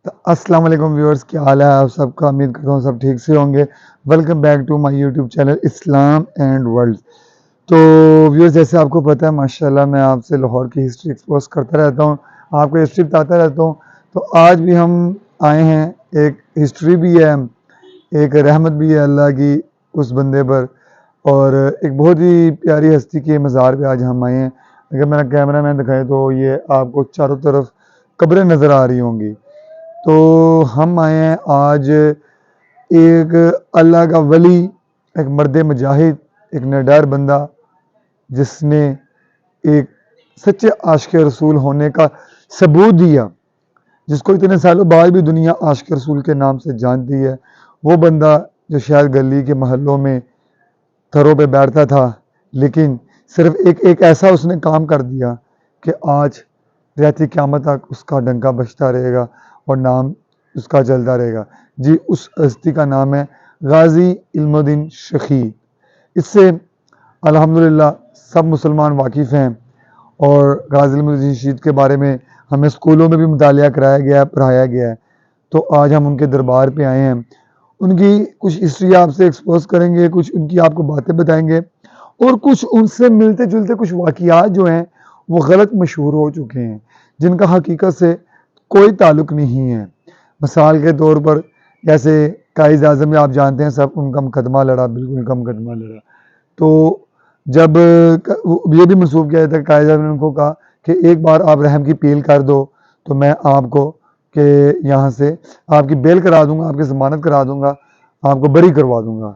تو السلام علیکم ویورز، کیا حال ہے آپ سب کا؟ امید کرتا ہوں سب ٹھیک سے ہوں گے۔ Welcome back to my YouTube channel Islam and world. تو ویورز، جیسے آپ کو پتہ ہے ماشاءاللہ میں آپ سے لاہور کی ہسٹری ایکسپوز کرتا رہتا ہوں، آپ کو ہسٹری بتاتا رہتا ہوں۔ تو آج بھی ہم آئے ہیں، ایک ہسٹری بھی ہے، ایک رحمت بھی ہے اللہ کی اس بندے پر، اور ایک بہت ہی پیاری ہستی کے مزار پہ آج ہم آئے ہیں۔ اگر میرا کیمرہ مین دکھائے تو یہ آپ کو چاروں طرف قبریں نظر آ رہی ہوں گی۔ تو ہم آئے ہیں آج ایک اللہ کا ولی، ایک مرد مجاہد، ایک نڈر بندہ، جس نے ایک سچے عاشق رسول ہونے کا ثبوت دیا، جس کو اتنے سالوں بعد بھی دنیا عاشق رسول کے نام سے جانتی ہے۔ وہ بندہ جو شاید گلی کے محلوں میں تھروں پہ بیٹھتا تھا، لیکن صرف ایک ایسا اس نے کام کر دیا کہ آج رہتی قیامت تک اس کا ڈنکا بجتا رہے گا اور نام اس کا چلتا رہے گا۔ جی، اس ہستی کا نام ہے غازی علم الدین شہید۔ اس سے الحمدللہ سب مسلمان واقف ہیں، اور غازی علم الدین شہید کے بارے میں ہمیں اسکولوں میں بھی مطالعہ کرایا گیا ہے، پڑھایا گیا ہے۔ تو آج ہم ان کے دربار پہ آئے ہیں، ان کی کچھ ہسٹری آپ سے ایکسپوز کریں گے، کچھ ان کی آپ کو باتیں بتائیں گے، اور کچھ ان سے ملتے جلتے کچھ واقعات جو ہیں وہ غلط مشہور ہو چکے ہیں، جن کا حقیقت سے کوئی تعلق نہیں ہے۔ مثال کے طور پر جیسے قائد اعظم، آپ جانتے ہیں سب، ان کا مقدمہ لڑا، بالکل ان کا مقدمہ لڑا۔ تو جب یہ بھی منسوخ کیا جاتا ہے، قائد اعظم نے ان کو کہا کہ ایک بار آپ رحم کی اپیل کر دو تو میں آپ کو کہ یہاں سے آپ کی بیل کرا دوں گا، آپ کی ضمانت کرا دوں گا، آپ کو بری کروا دوں گا۔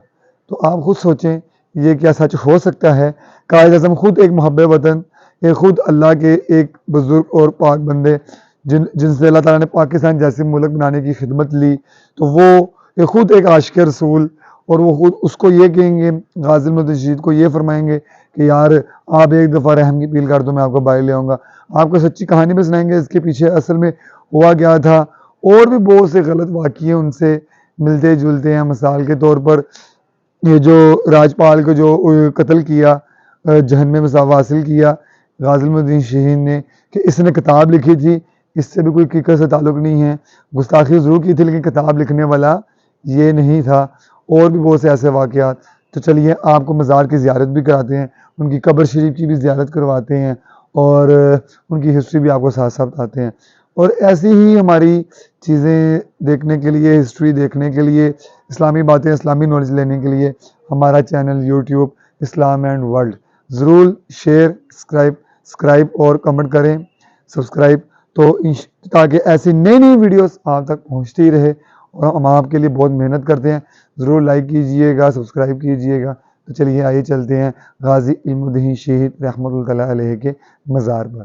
تو آپ خود سوچیں یہ کیا سچ ہو سکتا ہے؟ قائد اعظم خود ایک محب وطن، ایک خود اللہ کے ایک بزرگ اور پاک بندے، جن سے اللہ تعالیٰ نے پاکستان جیسے ملک بنانے کی خدمت لی، تو وہ خود ایک عاشق رسول، اور وہ خود اس کو یہ کہیں گے، غازی علم الدین شہید کو یہ فرمائیں گے کہ یار آپ ایک دفعہ رحم کی اپیل کر دو، میں آپ کو باہر لے آؤں گا، آپ کو سچی کہانی بھی سنائیں گے اس کے پیچھے اصل میں ہوا کیا تھا۔ اور بھی بہت سے غلط واقعے ان سے ملتے جلتے ہیں۔ مثال کے طور پر یہ جو راجپال کو جو قتل کیا، جہنم میں واصل کیا غازی علم الدین شہید نے، کہ اس نے کتاب لکھی تھی، اس سے بھی کوئی حقیقت سے تعلق نہیں ہے۔ گستاخی ضرور کی تھی لیکن کتاب لکھنے والا یہ نہیں تھا۔ اور بھی بہت سے ایسے واقعات۔ تو چلیے آپ کو مزار کی زیارت بھی کراتے ہیں، ان کی قبر شریف کی بھی زیارت کرواتے ہیں، اور ان کی ہسٹری بھی آپ کو ساتھ ساتھ بتاتے ہیں۔ اور ایسی ہی ہماری چیزیں دیکھنے کے لیے، ہسٹری دیکھنے کے لیے، اسلامی باتیں، اسلامی نالج لینے کے لیے ہمارا channel YouTube Islam and world ضرور شیئر، سبسکرائب اور کمنٹ کریں۔ سبسکرائب تو تاکہ ایسی نئی نئی ویڈیوز آپ تک پہنچتی رہے، اور ہم آپ کے لیے بہت محنت کرتے ہیں۔ ضرور لائک کیجئے گا، سبسکرائب کیجئے گا۔ تو چلیے آئیے چلتے ہیں غازی علم الدین شہید رحمۃ اللہ علیہ کے مزار پر۔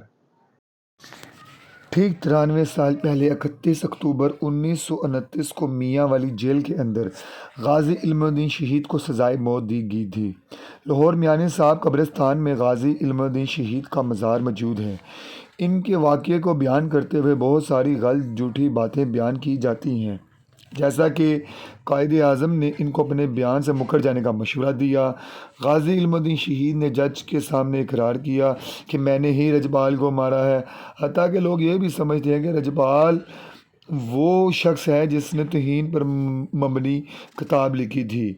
ٹھیک 93 سال پہلے 31 اکتوبر 1929 کو میاں والی جیل کے اندر غازی علم الدین شہید کو سزائے موت دی گئی تھی۔ لاہور میاں صاحب قبرستان میں غازی علم الدین شہید کا مزار موجود ہے۔ ان کے واقعے کو بیان کرتے ہوئے بہت ساری غلط جھوٹی باتیں بیان کی جاتی ہیں، جیسا کہ قائد اعظم نے ان کو اپنے بیان سے مکر جانے کا مشورہ دیا۔ غازی علم الدین شہید نے جج کے سامنے اقرار کیا کہ میں نے ہی رجپال کو مارا ہے، حتیٰ کہ لوگ یہ بھی سمجھتے ہیں کہ رجپال وہ شخص ہے جس نے توہین پر مبنی کتاب لکھی تھی۔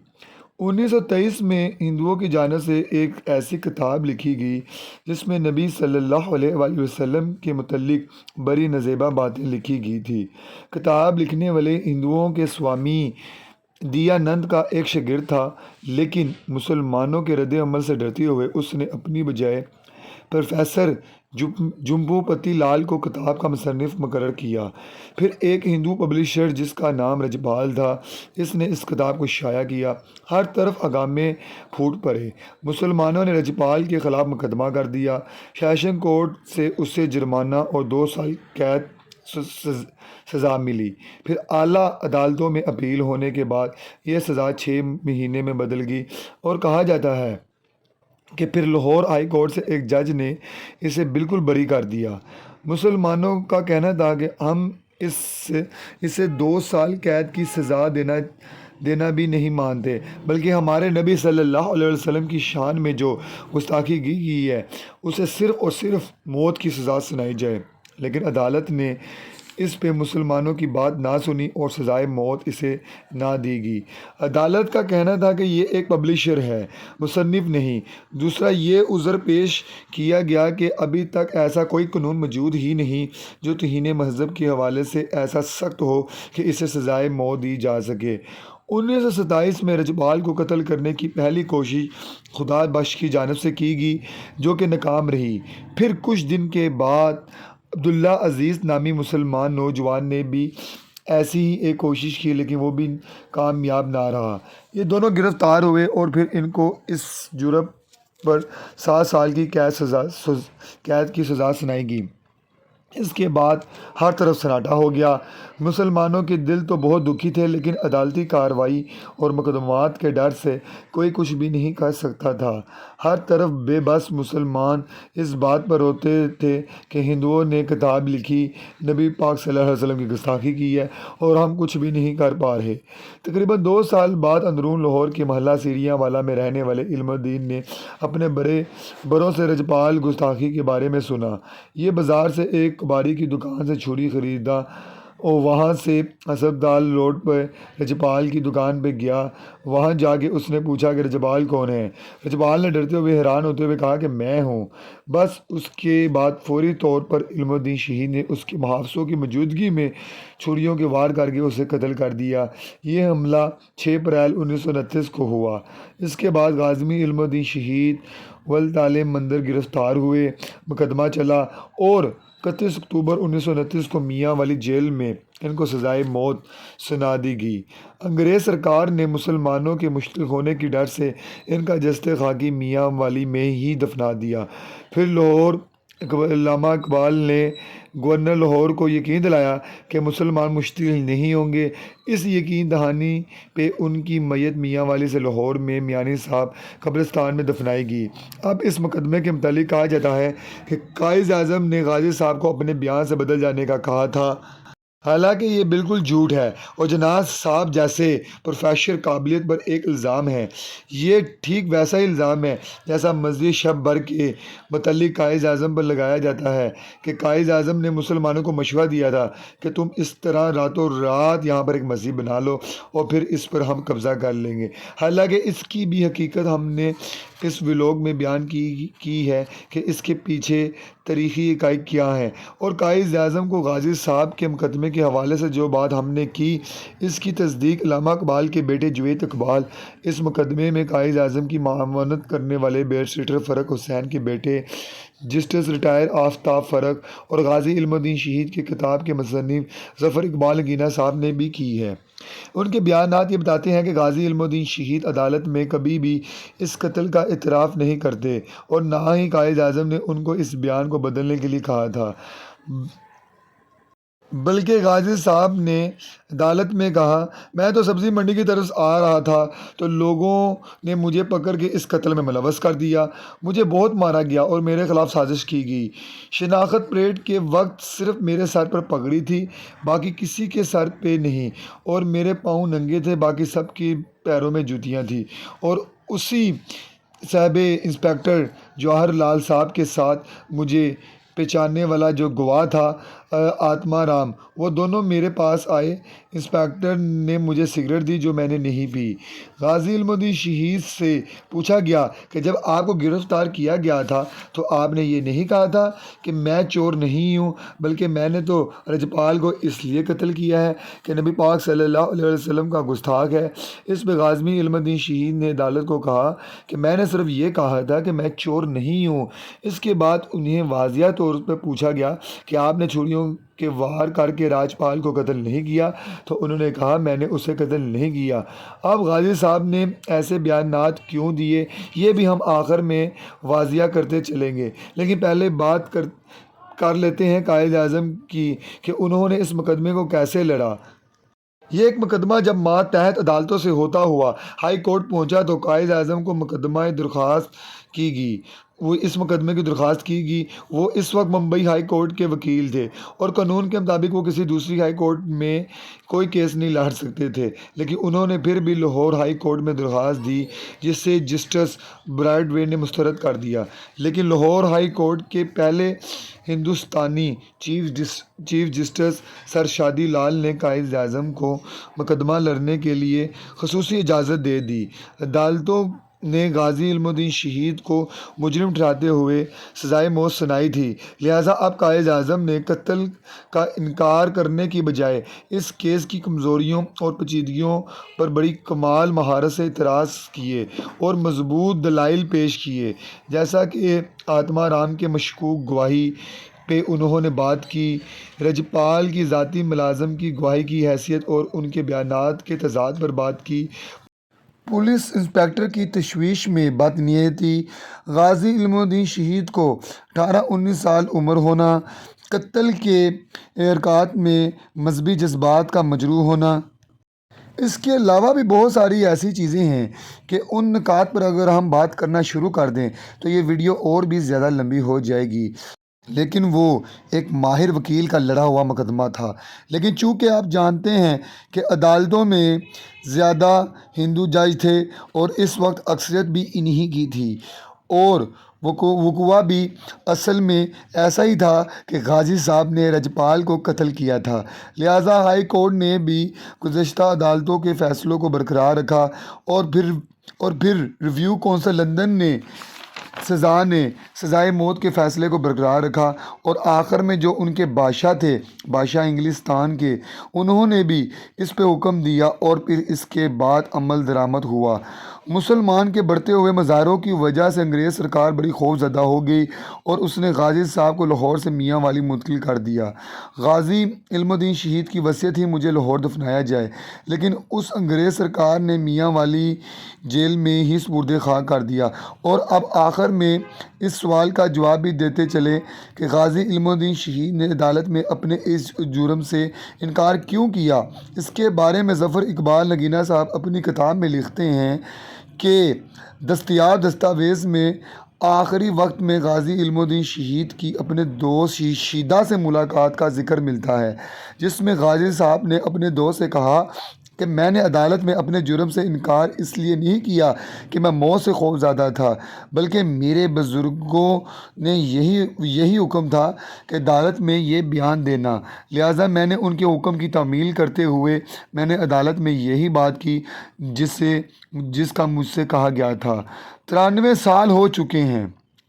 1923 میں ہندوؤں کی جانب سے ایک ایسی کتاب لکھی گئی جس میں نبی صلی اللہ علیہ وآلہ وسلم کے متعلق بڑی نازیبا باتیں لکھی گئی تھی۔ کتاب لکھنے والے ہندوؤں کے سوامی دیانند کا ایک شاگرد تھا، لیکن مسلمانوں کے رد عمل سے ڈرتے ہوئے اس نے اپنی بجائے پروفیسر جمبو پتی لال کو کتاب کا مصنف مقرر کیا۔ پھر ایک ہندو پبلشر جس کا نام رجپال تھا، اس نے اس کتاب کو شائع کیا۔ ہر طرف ہنگامے پھوٹ پڑے۔ مسلمانوں نے رجپال کے خلاف مقدمہ کر دیا۔ سیشن کورٹ سے اسے جرمانہ اور 2 سال قید سزا ملی۔ پھر اعلیٰ عدالتوں میں اپیل ہونے کے بعد یہ سزا 6 مہینے میں بدل گئی، اور کہا جاتا ہے کہ پھر لاہور ہائی کورٹ سے ایک جج نے اسے بالکل بری کر دیا۔ مسلمانوں کا کہنا تھا کہ ہم اسے 2 سال قید کی سزا دینا بھی نہیں مانتے، بلکہ ہمارے نبی صلی اللہ علیہ وسلم کی شان میں جو گستاخی کی گئی ہے اسے صرف اور صرف موت کی سزا سنائی جائے۔ لیکن عدالت نے اس پہ مسلمانوں کی بات نہ سنی اور سزائے موت اسے نہ دی گئی۔ عدالت کا کہنا تھا کہ یہ ایک پبلشر ہے، مصنف نہیں۔ دوسرا یہ عذر پیش کیا گیا کہ ابھی تک ایسا کوئی قانون موجود ہی نہیں جو توہین مذہب کے حوالے سے ایسا سخت ہو کہ اسے سزائے موت دی جا سکے۔ 1927 میں رجپال کو قتل کرنے کی پہلی کوشش خدا بخش کی جانب سے کی گئی جو کہ ناکام رہی۔ پھر کچھ دن کے بعد عبداللہ عزیز نامی مسلمان نوجوان نے بھی ایسی ہی ایک کوشش کی لیکن وہ بھی کامیاب نہ رہا۔ یہ دونوں گرفتار ہوئے اور پھر ان کو اس جرم پر 7 سال کی قید کی سزا سنائی گئی۔ اس کے بعد ہر طرف سناٹا ہو گیا۔ مسلمانوں کے دل تو بہت دکھی تھے لیکن عدالتی کارروائی اور مقدمات کے ڈر سے کوئی کچھ بھی نہیں کر سکتا تھا۔ ہر طرف بے بس مسلمان اس بات پر روتے تھے کہ ہندوؤں نے کتاب لکھی، نبی پاک صلی اللہ علیہ وسلم کی گستاخی کی ہے اور ہم کچھ بھی نہیں کر پا رہے۔ تقریباً 2 سال بعد اندرون لاہور کے محلہ سیریاں والا میں رہنے والے علم الدین نے اپنے بڑوں سے رجپال گستاخی کے بارے میں سنا۔ یہ بازار سے ایک کباڑی کی دکان سے چھری خریدا اور وہاں سے ہسپتال روڈ پہ رجپال کی دکان پہ گیا۔ وہاں جا کے اس نے پوچھا کہ رجپال کون ہے؟ رجپال نے ڈرتے ہوئے حیران ہوتے ہوئے کہا کہ میں ہوں۔ بس اس کے بعد فوری طور پر علم الدین شہید نے اس کے محافظوں کی موجودگی میں چھریوں کے وار کر کے اسے قتل کر دیا۔ یہ حملہ 6 اپریل 1929 کو ہوا۔ اس کے بعد غازی علم الدین شہید ولتالے مندر گرفتار ہوئے، مقدمہ چلا اور 31 اکتوبر 1929 کو میاں والی جیل میں ان کو سزائے موت سنا دی گئی۔ انگریز سرکار نے مسلمانوں کے مشتعل ہونے کی ڈر سے ان کا جسد خاکی میاں والی میں ہی دفنا دیا۔ پھر لاہور علامہ اقبال نے گورنر لاہور کو یقین دلایا کہ مسلمان مشتعل نہیں ہوں گے۔ اس یقین دہانی پہ ان کی میت میاں والی سے لاہور میں میانی صاحب قبرستان میں دفنائی گئی۔ اب اس مقدمے کے متعلق کہا جاتا ہے کہ قائد اعظم نے غازی صاحب کو اپنے بیان سے بدل جانے کا کہا تھا، حالانکہ یہ بالکل جھوٹ ہے اور جناح صاحب جیسے پروفیسر قابلیت پر ایک الزام ہے۔ یہ ٹھیک ویسا ہی الزام ہے جیسا مسجد شب برق کے متعلق قائد اعظم پر لگایا جاتا ہے کہ قائد اعظم نے مسلمانوں کو مشورہ دیا تھا کہ تم اس طرح راتوں رات یہاں پر ایک مسجد بنا لو اور پھر اس پر ہم قبضہ کر لیں گے۔ حالانکہ اس کی بھی حقیقت ہم نے اس ولاگ میں بیان کی ہے کہ اس کے پیچھے تاریخی حقائق کیا ہیں، اور قائد اعظم کو غازی صاحب کے مقدمے کے حوالے سے جو بات ہم نے کی اس کی تصدیق علامہ اقبال کے بیٹے جوید اقبال، اس مقدمے میں قائد اعظم کی معاونت کرنے والے بیرسٹر فرخ حسین کے بیٹے جسٹس ریٹائر آفتاب فرخ اور غازی علم الدین شہید کے کتاب کے مصنف ظفر اقبال نگینہ صاحب نے بھی کی ہے۔ ان کے بیانات یہ بتاتے ہیں کہ غازی علم الدین شہید عدالت میں کبھی بھی اس قتل کا اعتراف نہیں کرتے اور نہ ہی قائد اعظم نے ان کو اس بیان کو بدلنے کے لیے کہا تھا، بلکہ غازی صاحب نے عدالت میں کہا، میں تو سبزی منڈی کی طرف آ رہا تھا تو لوگوں نے مجھے پکڑ کے اس قتل میں ملوث کر دیا، مجھے بہت مارا گیا اور میرے خلاف سازش کی گئی۔ شناخت پریڈ کے وقت صرف میرے سر پر پگڑی تھی، باقی کسی کے سر پہ نہیں، اور میرے پاؤں ننگے تھے، باقی سب کے پیروں میں جوتیاں تھیں۔ اور اسی صاحب انسپکٹر جواہر لال صاحب کے ساتھ مجھے پہچاننے والا جو گواہ تھا آتما رام، وہ دونوں میرے پاس آئے۔ انسپکٹر نے مجھے سگریٹ دی جو میں نے نہیں پی۔ غازی علم الدین شہید سے پوچھا گیا کہ جب آپ کو گرفتار کیا گیا تھا تو آپ نے یہ نہیں کہا تھا کہ میں چور نہیں ہوں بلکہ میں نے تو رجپال کو اس لیے قتل کیا ہے کہ نبی پاک صلی اللہ علیہ وسلم کا گستاخ ہے؟ اس پہ غازی علم الدین شہید نے عدالت کو کہا کہ میں نے صرف یہ کہا تھا کہ میں چور نہیں ہوں۔ اس کے بعد انہیں واضح طور پر پوچھا گیا کہ آپ نے چھریوں کے وار کر کے راجپال کو قتل نہیں کیا؟ تو انہوں نے کہا میں نے اسے قتل نہیں کیا۔ اب غازی صاحب نے ایسے بیانات کیوں دیے یہ بھی ہم آخر میں واضح کرتے چلیں گے، لیکن پہلے بات کر لیتے ہیں قائد اعظم کی کہ انہوں نے اس مقدمے کو کیسے لڑا۔ یہ ایک مقدمہ جب ماتحت عدالتوں سے ہوتا ہوا ہائی کورٹ پہنچا تو قائد اعظم کو مقدمہ درخواست کی گئی۔ وہ اس مقدمے کی درخواست کی گئی۔ وہ اس وقت ممبئی ہائی کورٹ کے وکیل تھے اور قانون کے مطابق وہ کسی دوسری ہائی کورٹ میں کوئی کیس نہیں لڑ سکتے تھے، لیکن انہوں نے پھر بھی لاہور ہائی کورٹ میں درخواست دی، جسے جسٹس براڈ وے نے مسترد کر دیا۔ لیکن لاہور ہائی کورٹ کے پہلے ہندوستانی چیف جسٹس سر شادی لال نے قائد اعظم کو مقدمہ لڑنے کے لیے خصوصی اجازت دے دی۔ عدالتوں نے غازی علم الدین شہید کو مجرم ٹھہراتے ہوئے سزائے موت سنائی تھی، لہٰذا اب قائد اعظم نے قتل کا انکار کرنے کی بجائے اس کیس کی کمزوریوں اور پیچیدگیوں پر بڑی کمال مہارت سے اعتراض کیے اور مضبوط دلائل پیش کیے، جیسا کہ آتما رام کے مشکوک گواہی پہ انہوں نے بات کی، رجپال کی ذاتی ملازم کی گواہی کی حیثیت اور ان کے بیانات کے تضاد پر بات کی، پولیس انسپکٹر کی تشویش میں بات یہ تھی، غازی علم الدین شہید کو 18-19 سال عمر ہونا، قتل کے حرکات میں مذہبی جذبات کا مجروح ہونا۔ اس کے علاوہ بھی بہت ساری ایسی چیزیں ہیں کہ ان نکات پر اگر ہم بات کرنا شروع کر دیں تو یہ ویڈیو اور بھی زیادہ لمبی ہو جائے گی، لیکن وہ ایک ماہر وکیل کا لڑا ہوا مقدمہ تھا۔ لیکن چونکہ آپ جانتے ہیں کہ عدالتوں میں زیادہ ہندو جج تھے اور اس وقت اکثریت بھی انہی کی تھی، اور وقوع بھی اصل میں ایسا ہی تھا کہ غازی صاحب نے رجپال کو قتل کیا تھا، لہٰذا ہائی کورٹ نے بھی گزشتہ عدالتوں کے فیصلوں کو برقرار رکھا، اور پھر ریویو کونسل لندن نے سزائے موت کے فیصلے کو برقرار رکھا، اور آخر میں جو ان کے بادشاہ تھے، بادشاہ انگلستان کے، انہوں نے بھی اس پہ حکم دیا، اور پھر اس کے بعد عمل درآمد ہوا۔ مسلمان کے بڑھتے ہوئے مظاہروں کی وجہ سے انگریز سرکار بڑی خوف زدہ ہو گئی اور اس نے غازی صاحب کو لاہور سے میاں والی منتقل کر دیا۔ غازی علم الدین شہید کی وصیت تھی مجھے لاہور دفنایا جائے، لیکن اس انگریز سرکار نے میاں والی جیل میں ہی سپرد خاک کر دیا، اور اب آخر میں اس سوال کا جواب بھی دیتے چلے کہ غازی علم الدین شہید نے عدالت میں اپنے اس جرم سے انکار کیوں کیا۔ اس کے بارے میں ظفر اقبال نگینہ صاحب اپنی کتاب میں لکھتے ہیں کہ دستیاب دستاویز میں آخری وقت میں غازی علم الدین شہید کی اپنے دوست شیدہ سے ملاقات کا ذکر ملتا ہے، جس میں غازی صاحب نے اپنے دوست سے کہا کہ میں نے عدالت میں اپنے جرم سے انکار اس لیے نہیں کیا کہ میں موت سے خوف زدہ تھا، بلکہ میرے بزرگوں نے یہی حکم تھا کہ عدالت میں یہ بیان دینا، لہٰذا میں نے ان کے حکم کی تعمیل کرتے ہوئے میں نے عدالت میں یہی بات کی جس کا مجھ سے کہا گیا تھا۔ 93 سال ہو چکے ہیں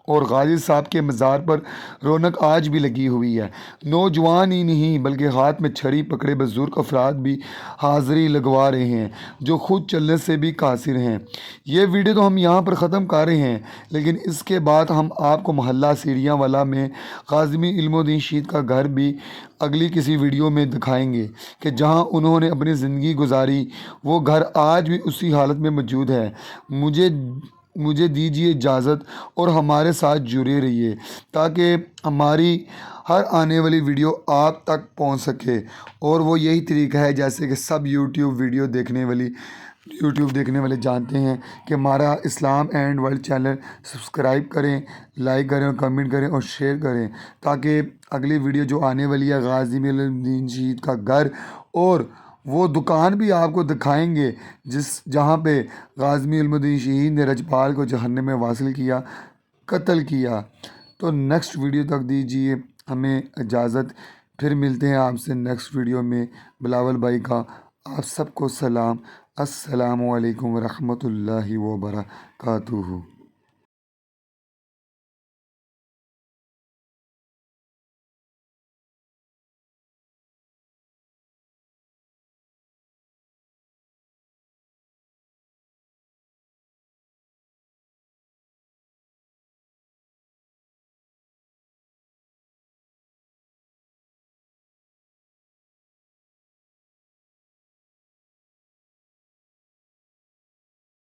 اور غازی صاحب کے مزار پر رونق آج بھی لگی ہوئی ہے۔ نوجوان ہی نہیں بلکہ ہاتھ میں چھری پکڑے بزرگ افراد بھی حاضری لگوا رہے ہیں، جو خود چلنے سے بھی قاصر ہیں۔ یہ ویڈیو تو ہم یہاں پر ختم کر رہے ہیں، لیکن اس کے بعد ہم آپ کو محلہ سیریاں والا میں غازی علم الدین شہید کا گھر بھی اگلی کسی ویڈیو میں دکھائیں گے کہ جہاں انہوں نے اپنی زندگی گزاری۔ وہ گھر آج بھی اسی حالت میں موجود ہے۔ مجھے دیجیے اجازت اور ہمارے ساتھ جڑے رہیے تاکہ ہماری ہر آنے والی ویڈیو آپ تک پہنچ سکے، اور وہ یہی طریقہ ہے جیسے کہ سب یوٹیوب دیکھنے والے جانتے ہیں کہ ہمارا اسلام اینڈ ورلڈ چینل سبسکرائب کریں، لائک کریں اور کمنٹ کریں اور شیئر کریں، تاکہ اگلی ویڈیو جو آنے والی ہے غازی علم الدین شہید کا گھر اور وہ دکان بھی آپ کو دکھائیں گے جہاں پہ غازی علم الدین شہید نے رجپال کو جہنم میں واصل کیا، قتل کیا۔ تو نیکسٹ ویڈیو تک دیجیے ہمیں اجازت، پھر ملتے ہیں آپ سے نیکسٹ ویڈیو میں۔ بلاول بھائی کا آپ سب کو سلام، السلام علیکم ورحمۃ اللہ وبرکاتہ۔